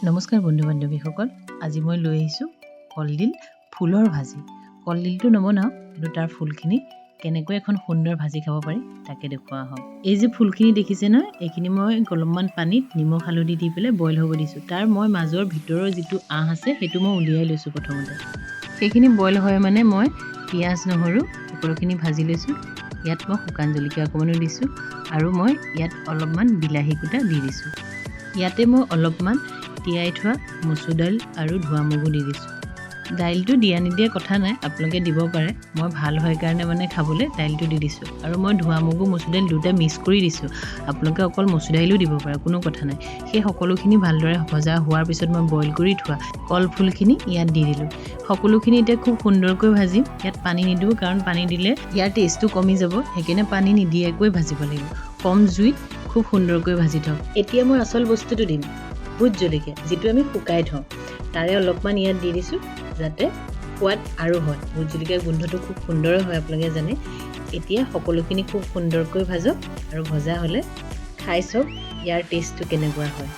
নমস্কাৰ বন্ধু বান্ধৱীসকল, আজি মই লৈ আহিছোঁ কলডিল ফুলৰ ভাজি। কলডিলটো নবনাওঁ, কিন্তু তাৰ ফুলখিনি কেনেকৈ এখন সুন্দৰ ভাজি খাব পাৰি তাকে দেখুওৱা হওক। এই যে ফুলখিনি দেখিছে নহয়, এইখিনি মই অলপমান পানীত নিমখ হালধি দি পেলাই বইল হ'ব দিছোঁ। তাৰ মই মাজৰ ভিতৰৰ যিটো আঁহ আছে সেইটো মই উলিয়াই লৈছোঁ প্ৰথমতে। সেইখিনি বইল হয় মানে মই পিঁয়াজ নহৰু সকলোখিনি ভাজি লৈছোঁ। ইয়াত মই শুকান জলকীয়া অকণমানো দিছোঁ আৰু মই ইয়াত অলপমান বিলাহী কুটা দি দিছোঁ। ইয়াতে মই অলপমান তিয়াই থোৱা মচুৰ দাইল আৰু ধোৱা মগু দি দিছোঁ। দাইলটো দিয়া নিদিয়া কথা নাই, আপোনালোকে দিব পাৰে। মই ভাল হয় কাৰণে মানে খাবলৈ দাইলটো দি দিছোঁ। আৰু মই ধোৱা মগু মচুৰ দাইল দুটা মিক্স কৰি দিছোঁ। আপোনালোকে অকল মচুৰ দাইলো দিব পাৰে, কোনো কথা নাই। সেই সকলোখিনি ভালদৰে ভজা হোৱাৰ পিছত মই বইল কৰি থোৱা কলফুলখিনি ইয়াত দি দিলোঁ। সকলোখিনি এতিয়া খুব সুন্দৰকৈ ভাজিম। ইয়াত পানী নিদিওঁ, কাৰণ পানী দিলে ইয়াৰ টেষ্টটো কমি যাব, সেইকাৰণে পানী নিদিয়াকৈ ভাজিব লাগিব। কম জুইত খুব সুন্দৰকৈ ভাজি থওঁ। এতিয়া মই আচল বস্তুটো দিম, ভোট জলকীয়া, যিটো আমি শুকাই থওঁ। তাৰে অলপমান ইয়াত দি দিছোঁ, যাতে সোৱাদ আৰু হয়। ভোট জলকীয়াৰ গোন্ধটো খুব সুন্দৰ হয়, আপোনালোকে জানে। এতিয়া সকলোখিনি খুব সুন্দৰকৈ ভাজক, আৰু ভজা হ'লে খাই চাওক ইয়াৰ টেষ্টটো কেনেকুৱা হয়।